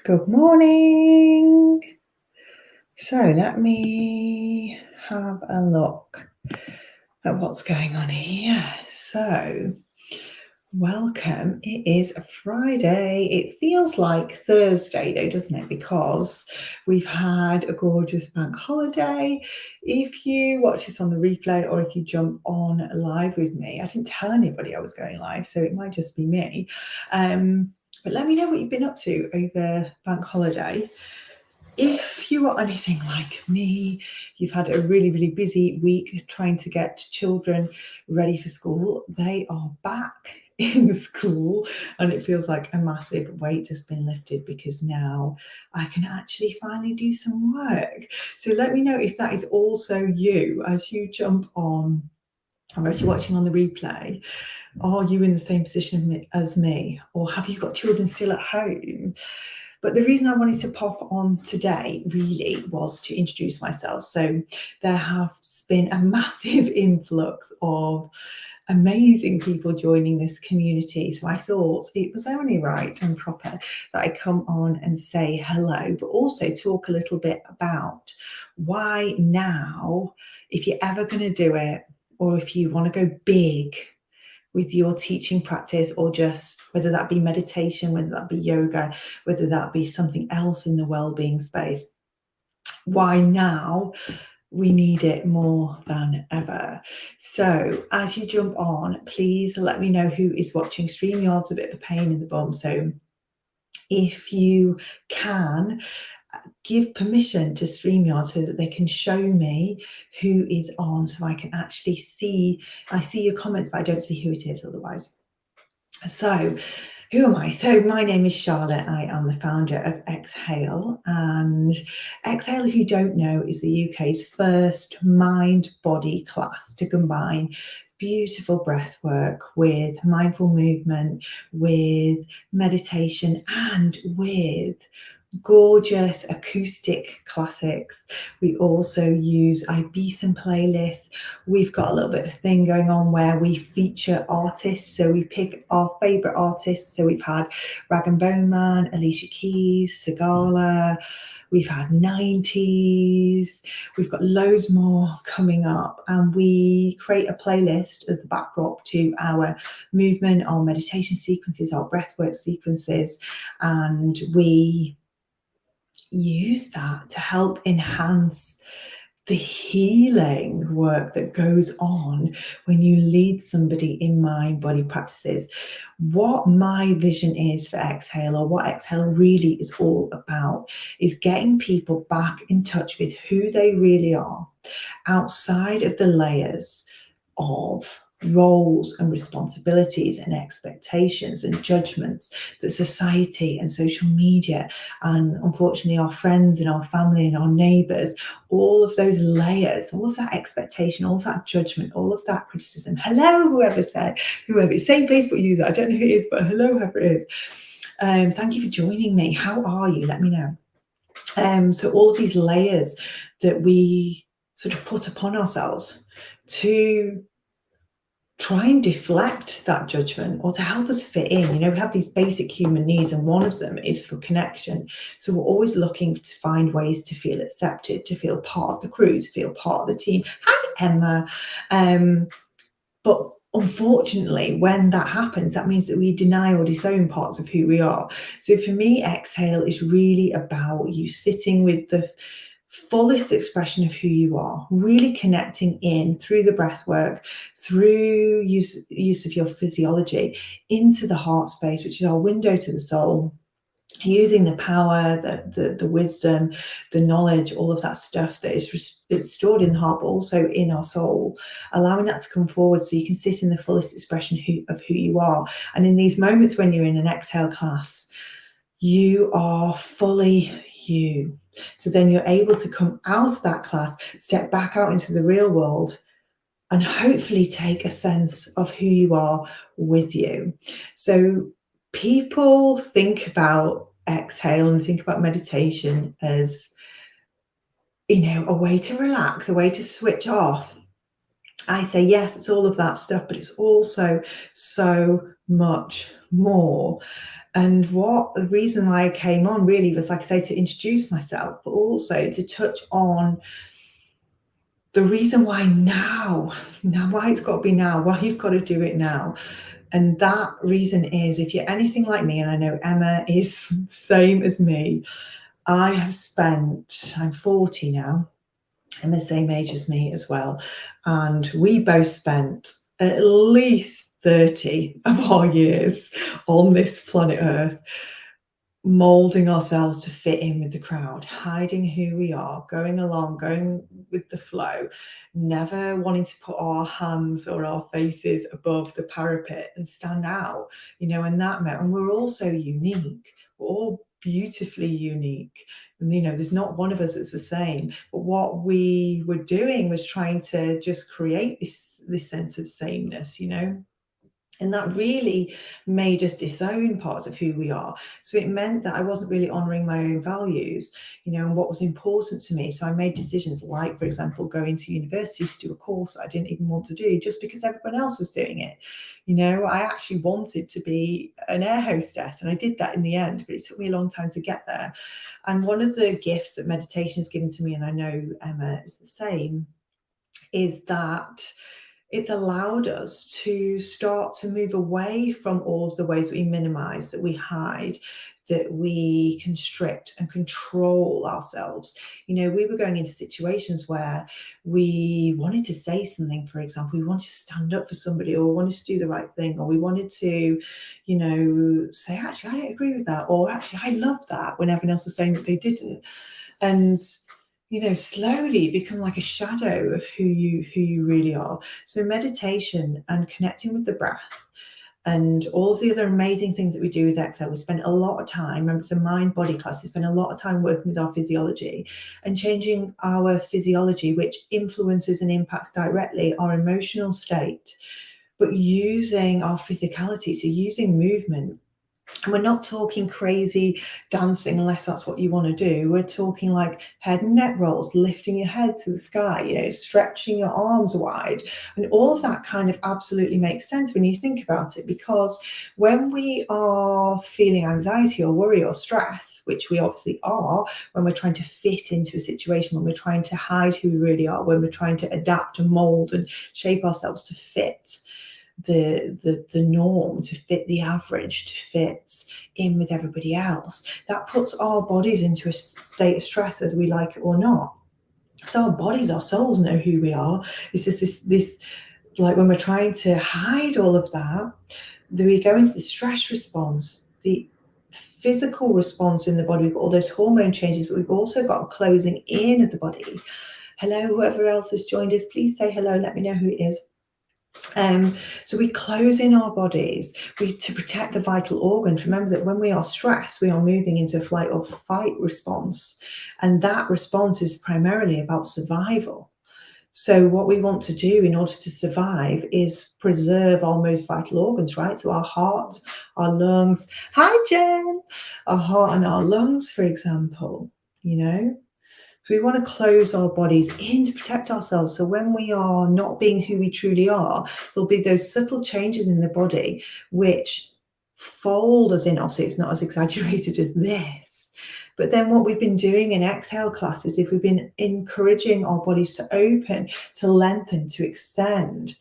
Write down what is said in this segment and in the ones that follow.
Good morning. So let me have a look at what's going on here. So, welcome. It is a Friday. It feels like Thursday, though, doesn't it? Because we've had a gorgeous bank holiday. If you watch this on the replay or if you jump on live with me, I didn't tell anybody I was going live, so it might just be me. But let me know what you've been up to over bank holiday. If you are anything like me, you've had a really, really busy week trying to get children ready for school. They are back in school, and it feels like a massive weight has been lifted because now I can actually finally do some work. So let me know if that is also you as you jump on, or as you're watching on the replay. Are you in the same position as me, or have you got children still at home? But the reason I wanted to pop on today really was to introduce myself. So there has been a massive influx of amazing people joining this community. So I thought it was only right and proper that I come on and say hello, but also talk a little bit about why now, if you're ever going to do it, or if you want to go big with your teaching practice, or just whether that be meditation, whether that be yoga, whether that be something else in the well-being space, why now we need it more than ever. So as you jump on, please let me know who is watching. StreamYard's a bit of a pain in the bum, so if you can, give permission to StreamYard so that they can show me who is on, so I can actually see. I see your comments, but I don't see who it is otherwise. So who am I? So my name is Charlotte. I am the founder of Exhale, and Exhale, if you don't know, is the UK's first mind-body class to combine beautiful breath work with mindful movement, with meditation, and with gorgeous acoustic classics. We also use Ibethan playlists. We've got a little bit of a thing going on where we feature artists, so we pick our favorite artists. So we've had Rag and Bone Man, Alicia Keys, Sigala, we've had 90s, we've got loads more coming up, and we create a playlist as the backdrop to our movement, our meditation sequences, our breathwork sequences, and we use that to help enhance the healing work that goes on when you lead somebody in mind body practices. What my vision is for Exhale, or what Exhale really is all about, is getting people back in touch with who they really are, outside of the layers of roles and responsibilities and expectations and judgments that society and social media and unfortunately our friends and our family and our neighbours, all of those layers, all of that expectation, all of that judgment, all of that criticism. Hello, whoever said, whoever, same Facebook user, I don't know who it is, but hello, whoever it is. Thank you for joining me. How are you? Let me know. So all of these layers that we sort of put upon ourselves to try and deflect that judgment, or to help us fit in. You know, we have these basic human needs, and one of them is for connection. So we're always looking to find ways to feel accepted, to feel part of the crew, to feel part of the team. Hi, Emma. But unfortunately, when that happens, that means that we deny or disown parts of who we are. So for me, Exhale is really about you sitting with the fullest expression of who you are, really connecting in through the breath work, through use of your physiology, into the heart space, which is our window to the soul, using the power, the wisdom, the knowledge, all of that stuff that is it's stored in the heart, but also in our soul, allowing that to come forward so you can sit in the fullest expression of who you are. And in these moments when you're in an Exhale class, you are fully you. So then you're able to come out of that class, step back out into the real world, and hopefully take a sense of who you are with you. So people think about Exhale and think about meditation as, you know, a way to relax, a way to switch off. I say, yes, it's all of that stuff, but it's also so much more. And what the reason why I came on really was, like I say, to introduce myself, but also to touch on the reason why now, why it's got to be now, why you've got to do it now. And that reason is, if you're anything like me, and I know Emma is the same as me, I have spent, I'm 40 now, and the same age as me as well. And we both spent at least 30 of our years on this planet Earth molding ourselves to fit in with the crowd, hiding who we are, going along, going with the flow, never wanting to put our hands or our faces above the parapet and stand out, and that meant, and we're all so unique. We're all beautifully unique. And, there's not one of us that's the same. But what we were doing was trying to just create this sense of sameness, and that really made us disown parts of who we are. So it meant that I wasn't really honoring my own values, and what was important to me. So I made decisions like, for example, going to university to do a course that I didn't even want to do just because everyone else was doing it. I actually wanted to be an air hostess, and I did that in the end, but it took me a long time to get there. And one of the gifts that meditation has given to me, and I know Emma is the same, is that it's allowed us to start to move away from all of the ways we minimize, that we hide, that we constrict and control ourselves. We were going into situations where we wanted to say something, for example, we wanted to stand up for somebody, or wanted to do the right thing, or we wanted to, say, actually, I don't agree with that, or actually, I love that, when everyone else was saying that they didn't. And slowly become like a shadow of who you really are. So meditation and connecting with the breath and all of the other amazing things that we do with Exhale, we spend a lot of time, remember it's a mind-body class, we spend a lot of time working with our physiology and changing our physiology, which influences and impacts directly our emotional state, but using our physicality, so using movement. And we're not talking crazy dancing unless that's what you want to do. We're talking like head and neck rolls, lifting your head to the sky, stretching your arms wide. And all of that kind of absolutely makes sense when you think about it, because when we are feeling anxiety or worry or stress, which we obviously are, when we're trying to fit into a situation, when we're trying to hide who we really are, when we're trying to adapt and mold and shape ourselves to fit the norm, to fit the average, to fit in with everybody else, that puts our bodies into a state of stress, whether we like it or not. So our bodies, our souls know who we are. It's just this like when we're trying to hide all of that, we go into the stress response, the physical response in the body. We've got all those hormone changes, but we've also got a closing in of the body. Hello, whoever else has joined us, please say hello, let me know who it is. So we close in our bodies to protect the vital organs. Remember that when we are stressed, we are moving into a flight or fight response. And that response is primarily about survival. So what we want to do in order to survive is preserve our most vital organs, right? So our heart, our lungs. Hi, Jen. Our heart and our lungs, for example, So we want to close our bodies in to protect ourselves. So when we are not being who we truly are, there'll be those subtle changes in the body which fold us in. Obviously, it's not as exaggerated as this. But then what we've been doing in Exhale classes is we've been encouraging our bodies to open, to lengthen, to extend,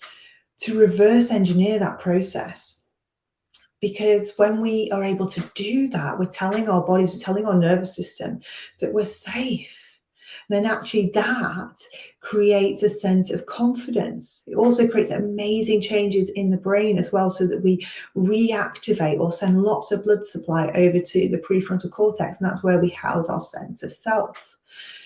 to reverse engineer that process. Because when we are able to do that, we're telling our bodies, we're telling our nervous system that we're safe. Then actually that creates a sense of confidence. It also creates amazing changes in the brain as well, so that we reactivate or send lots of blood supply over to the prefrontal cortex, and that's where we house our sense of self.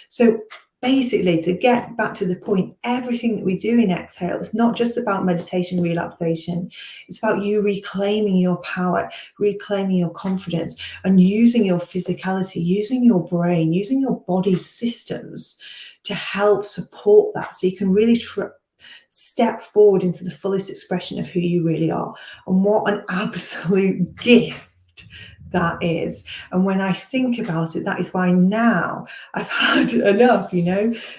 So basically, to get back to the point, everything that we do in Exhale, it's not just about meditation, relaxation. It's about you reclaiming your power, reclaiming your confidence, and using your physicality, using your brain, using your body systems to help support that. So you can really step forward into the fullest expression of who you really are. And what an absolute gift that is. And when I think about it, that is why now I've had enough,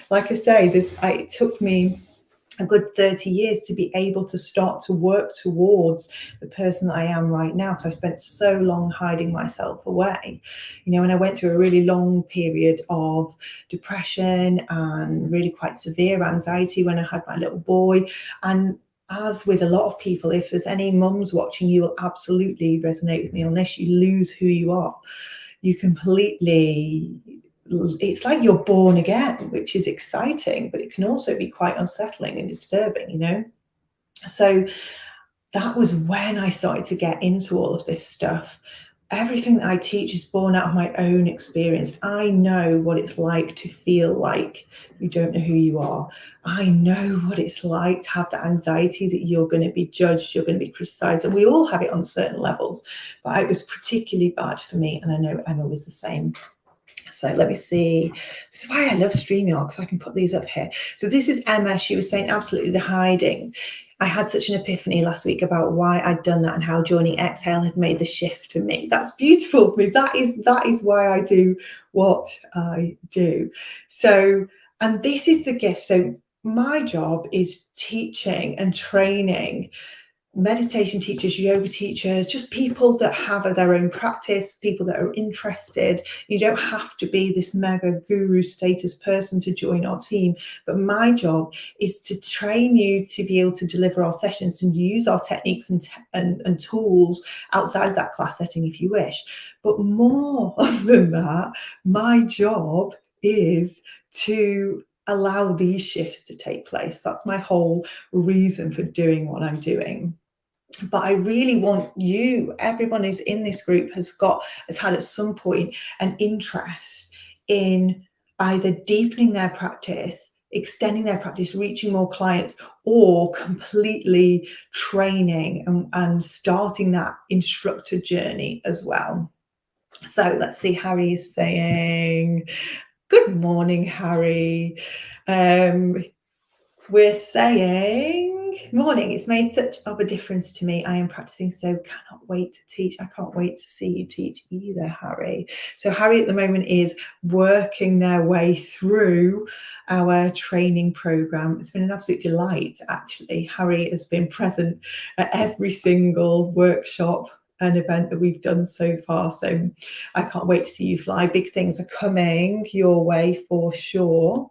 Like I say, it took me a good 30 years to be able to start to work towards the person that I am right now, because I spent so long hiding myself away. And I went through a really long period of depression and really quite severe anxiety when I had my little boy. And as with a lot of people, if there's any mums watching, you will absolutely resonate with me on this. You lose who you are. You completely, it's like you're born again, which is exciting, but it can also be quite unsettling and disturbing. So that was when I started to get into all of this stuff. Everything that I teach is born out of my own experience. I know what it's like to feel like you don't know who you are. I know what it's like to have the anxiety that you're going to be judged, you're going to be criticized, and we all have it on certain levels. But it was particularly bad for me, and I know Emma was the same. So let me see. This is why I love StreamYard, because I can put these up here. So this is Emma. She was saying absolutely the hiding. I had such an epiphany last week about why I'd done that and how joining Exhale had made the shift for me. That's beautiful for me. That is why I do what I do. So, and this is the gift. So my job is teaching and training meditation teachers, yoga teachers, just people that have their own practice, people that are interested. You don't have to be this mega guru status person to join our team. But my job is to train you to be able to deliver our sessions and use our techniques and tools outside of that class setting if you wish. But more than that, my job is to allow these shifts to take place. That's my whole reason for doing what I'm doing. But I really want you, everyone who's in this group has had at some point an interest in either deepening their practice, extending their practice, reaching more clients, or completely training and starting that instructor journey as well. So let's see, Harry is saying, good morning, Harry. We're saying, morning, it's made such of a difference to me. I am practicing, so cannot wait to teach. I can't wait to see you teach either, Harry. So Harry at the moment is working their way through our training program. It's been an absolute delight, actually. Harry has been present at every single workshop and event that we've done so far. So I can't wait to see you fly. Big things are coming your way for sure.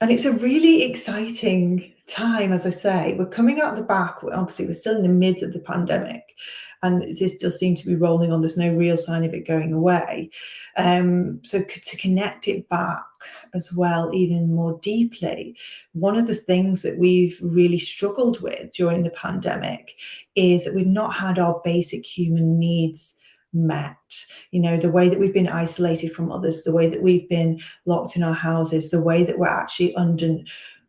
And it's a really exciting time, as I say. We're coming out the back. Obviously, we're still in the midst of the pandemic, and this does seem to be rolling on. There's no real sign of it going away. So to connect it back as well, even more deeply, one of the things that we've really struggled with during the pandemic is that we've not had our basic human needs met. The way that we've been isolated from others, the way that we've been locked in our houses, the way that we're actually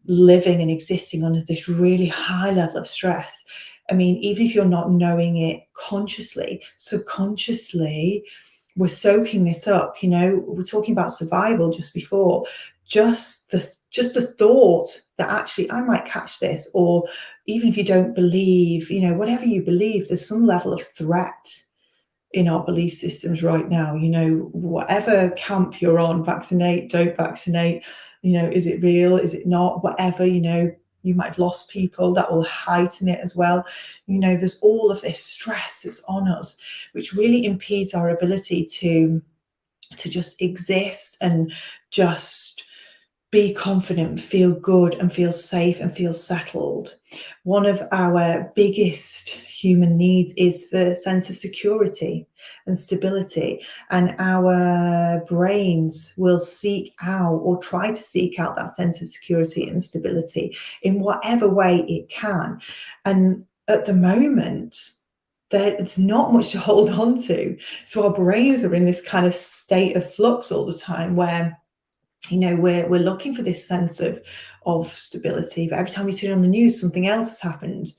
living and existing under this really high level of stress. I mean, even if you're not knowing it consciously, subconsciously, we're soaking this up. We're talking about survival just before. Just the thought that actually I might catch this, or even if you don't believe, whatever you believe, there's some level of threat in our belief systems right now. Whatever camp you're on, vaccinate, don't vaccinate, is it real, is it not, whatever, you might have lost people, that will heighten it as well. There's all of this stress that's on us, which really impedes our ability to just exist and just be confident, feel good and feel safe and feel settled. One of our biggest human needs is the sense of security and stability, and our brains will seek out or try to seek out that sense of security and stability in whatever way it can. And at the moment, there's not much to hold on to. So our brains are in this kind of state of flux all the time, where we're looking for this sense of stability, but every time we turn on the news, something else has happened.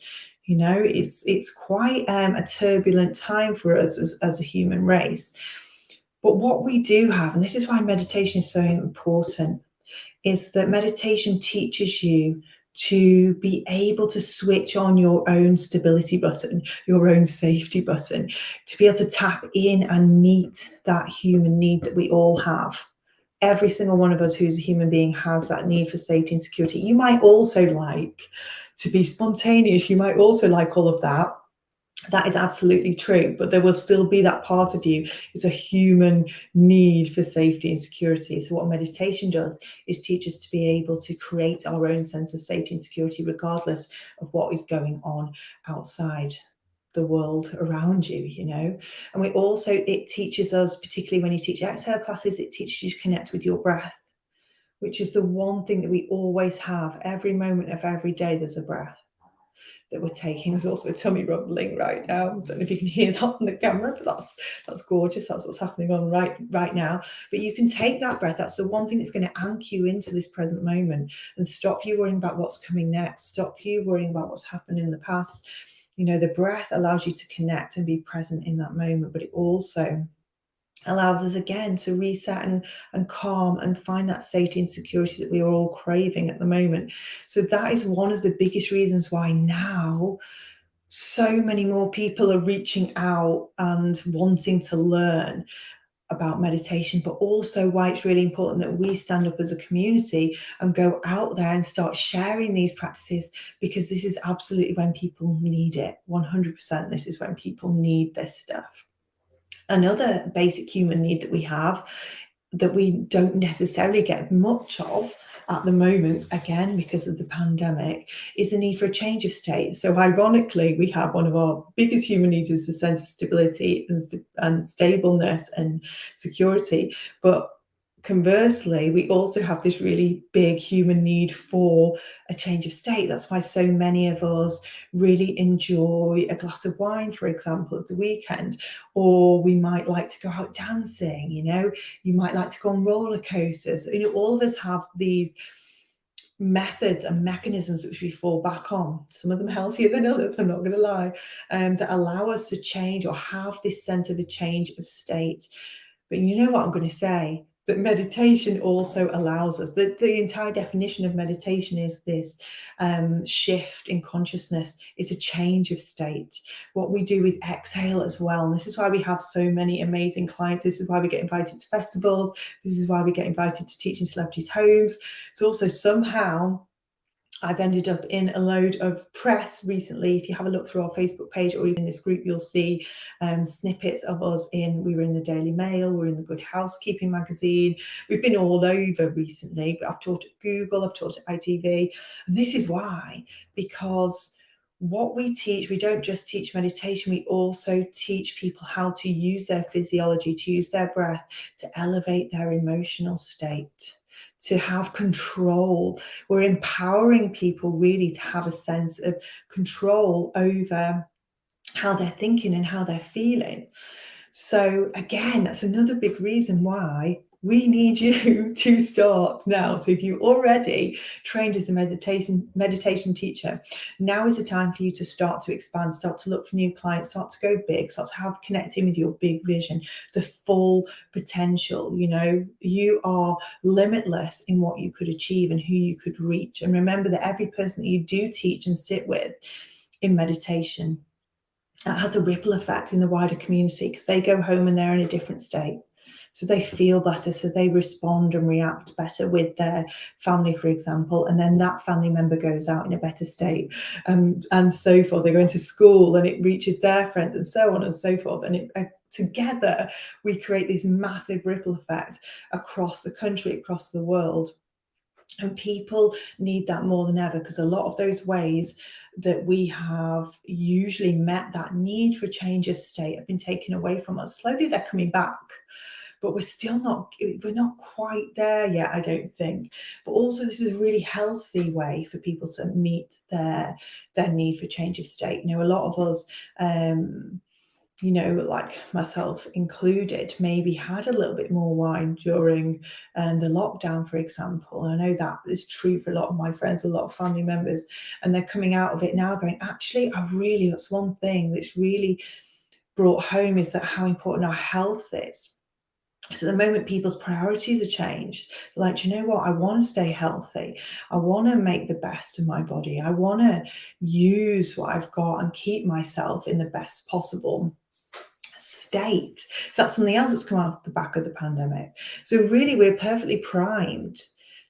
It's quite a turbulent time for us as a human race. But what we do have, and this is why meditation is so important, is that meditation teaches you to be able to switch on your own stability button, your own safety button, to be able to tap in and meet that human need that we all have. every single one of us who's a human being has that need for safety and security. You might also like to be spontaneous. You might also like all of that. That is absolutely true, but there will still be that part of you. It's a human need for safety and security. So what meditation does is teach us to be able to create our own sense of safety and security regardless of what is going on outside the world around you, you know. And we also, it teaches us, particularly when you teach exhale classes, it teaches you to connect with your breath, which is the one thing that we always have. Every moment of every day there's a breath that we're taking. There's also a tummy rumbling right now. I don't know if you can hear that on the camera, but that's gorgeous. That's what's happening on right now. But you can take that breath. That's the one thing that's going to anchor you into this present moment and stop you worrying about what's coming next, stop you worrying about what's happened in the past. You know, the breath allows you to connect and be present in that moment, but it also allows us again to reset and calm and find that safety and security that we are all craving at the moment. So that is one of the biggest reasons why now so many more people are reaching out and wanting to learn about meditation, but also why it's really important that we stand up as a community and go out there and start sharing these practices, because this is absolutely when people need it. 100%, this is when people need this stuff. Another basic human need that we have that we don't necessarily get much of at the moment, again, because of the pandemic, is the need for a change of state. So ironically, we have one of our biggest human needs is the sense of stability and stableness and security. But conversely, we also have this really big human need for a change of state. That's why so many of us really enjoy a glass of wine, for example, at the weekend, or we might like to go out dancing, you know, you might like to go on roller coasters. You know, all of us have these methods and mechanisms which we fall back on, some of them healthier than others, I'm not going to lie, that allow us to change or have this sense of a change of state. But you know what I'm going to say? That meditation also allows us, that the entire definition of meditation is this shift in consciousness. It's a change of state. What we do with exhale as well. And this is why we have so many amazing clients. This is why we get invited to festivals. This is why we get invited to teach in celebrities' homes. It's also somehow I've ended up in a load of press recently. If you have a look through our Facebook page or even this group, you'll see snippets of us we were in the Daily Mail, we're in the Good Housekeeping magazine. We've been all over recently, but I've taught at Google, I've taught at ITV. And this is why, because what we teach, we don't just teach meditation, we also teach people how to use their physiology, to use their breath, to elevate their emotional state, to have control. We're empowering people really to have a sense of control over how they're thinking and how they're feeling. So again, that's another big reason why we need you to start now. So if you already trained as a meditation teacher, now is the time for you to start to expand, start to look for new clients, start to go big, start to have connecting with your big vision, the full potential. You know, you are limitless in what you could achieve and who you could reach. And remember that every person that you do teach and sit with in meditation, that has a ripple effect in the wider community, because they go home and they're in a different state. So they feel better, so they respond and react better with their family, for example, and then that family member goes out in a better state, and so forth. They go into school and it reaches their friends and so on and so forth. And together we create this massive ripple effect across the country, across the world. And people need that more than ever, because a lot of those ways that we have usually met that need for change of state have been taken away from us. Slowly they're coming back, but we're not quite there yet, I don't think. But also this is a really healthy way for people to meet their need for change of state. You know, a lot of us, you know, like myself included, maybe had a little bit more wine during the lockdown, for example. And I know that is true for a lot of my friends, a lot of family members, and they're coming out of it now going, actually, that's one thing that's really brought home, is that how important our health is. So the moment people's priorities are changed, they're like, you know what, I want to stay healthy. I want to make the best of my body. I want to use what I've got and keep myself in the best possible state. So that's something else that's come out of the back of the pandemic. So really, we're perfectly primed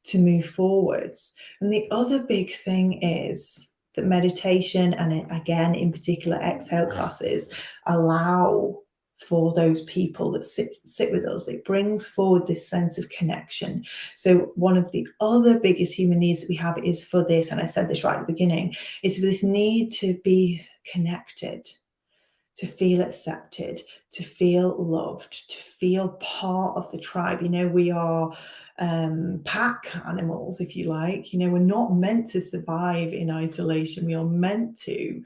to move forwards. And the other big thing is that meditation, and again, in particular, exhale classes, allow for those people that sit with us. It brings forward this sense of connection. So one of the other biggest human needs that we have is for this, and I said this right at the beginning, is for this need to be connected, to feel accepted, to feel loved, to feel part of the tribe. We are pack animals, if you like. We're not meant to survive in isolation. We are meant to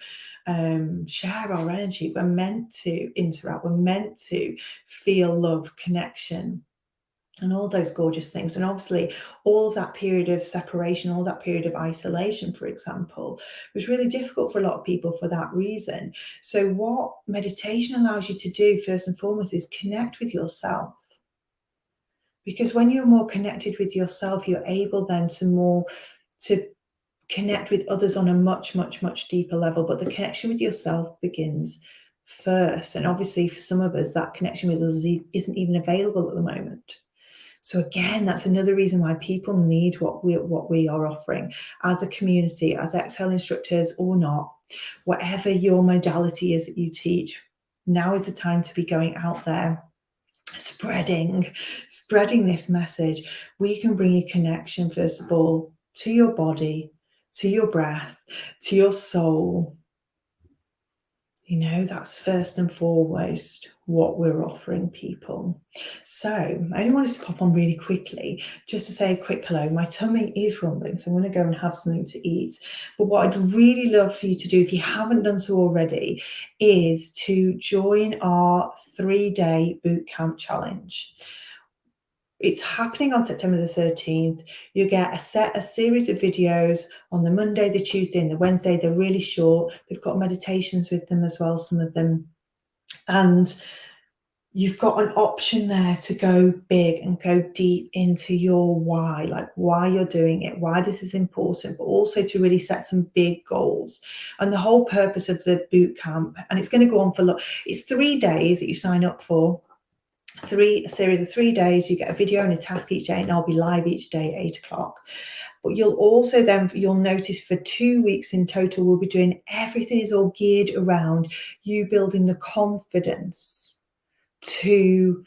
share our energy. We're meant to interact. We're meant to feel love, connection, and all those gorgeous things. And obviously, all of that period of separation, all that period of isolation, for example, was really difficult for a lot of people for that reason. So what meditation allows you to do, first and foremost, is connect with yourself. Because when you're more connected with yourself, you're able then to connect with others on a much, much, much deeper level. But the connection with yourself begins first. And obviously, for some of us, that connection with others isn't even available at the moment. So again, that's another reason why people need what we are offering as a community, as Exhale instructors or not, whatever your modality is that you teach. Now is the time to be going out there, spreading this message. We can bring you connection, first of all, to your body, to your breath, to your soul. That's first and foremost what we're offering people. So I only wanted to pop on really quickly just to say a quick hello. My tummy is rumbling, so I'm going to go and have something to eat. But what I'd really love for you to do, if you haven't done so already, is to join our 3-day bootcamp challenge. It's happening on September the 13th. You get a series of videos on the Monday, the Tuesday, and the Wednesday. They're really short. They've got meditations with them as well, some of them. And you've got an option there to go big and go deep into your why, like why you're doing it, why this is important, but also to really set some big goals. And the whole purpose of the bootcamp, and it's going to go on for it's 3 days that you sign up for. A series of 3 days. You get a video and a task each day, and I'll be live each day at 8 o'clock. But you'll notice for 2 weeks in total, we'll be doing everything is all geared around you building the confidence to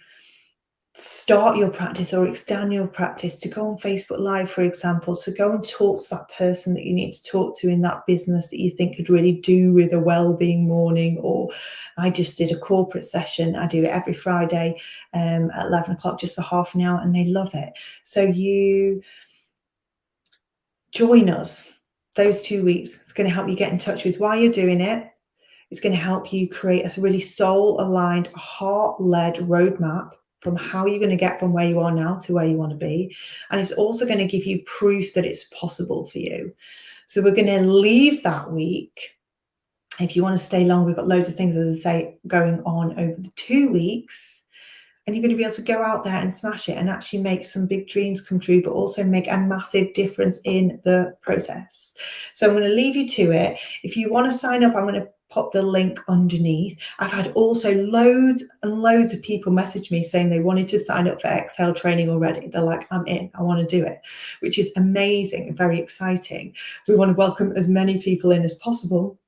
start your practice or extend your practice, to go on Facebook Live, for example, to go and talk to that person that you need to talk to in that business that you think could really do with a well-being morning. Or I just did a corporate session. I do it every Friday at 11 o'clock just for half an hour, and they love it. So you join us those 2 weeks. It's going to help you get in touch with why you're doing it. It's going to help you create a really soul-aligned, heart-led roadmap from how you're going to get from where you are now to where you want to be. And it's also going to give you proof that it's possible for you. So we're going to leave that week. If you want to stay long, we've got loads of things, as I say, going on over the 2 weeks. And you're going to be able to go out there and smash it and actually make some big dreams come true, but also make a massive difference in the process. So I'm going to leave you to it. If you want to sign up, I'm going to pop the link underneath. I've had also loads and loads of people message me saying they wanted to sign up for Exhale training already. They're like, I'm in, I want to do it, which is amazing and very exciting. We want to welcome as many people in as possible.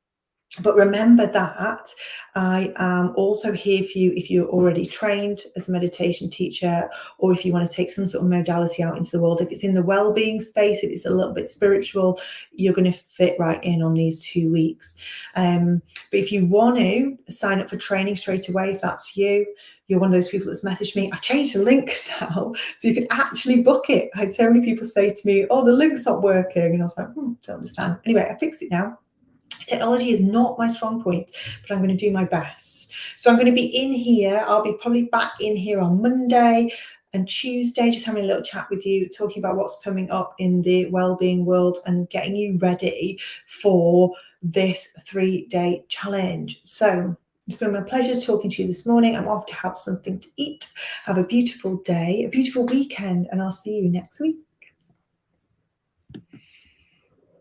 But remember that I am also here for you if you're already trained as a meditation teacher, or if you want to take some sort of modality out into the world. If it's in the well-being space, if it's a little bit spiritual, you're going to fit right in on these 2 weeks. But if you want to sign up for training straight away, if that's you, you're one of those people that's messaged me, I've changed the link now, so you can actually book it. I had so many people say to me, oh, the link's not working. And I was like, don't understand. Anyway, I fixed it now. Technology is not my strong point, but I'm going to do my best. So I'm going to be in here. I'll be probably back in here on Monday and Tuesday, just having a little chat with you, talking about what's coming up in the wellbeing world and getting you ready for this 3-day challenge. So it's been my pleasure talking to you this morning. I'm off to have something to eat. Have a beautiful day, a beautiful weekend, and I'll see you next week.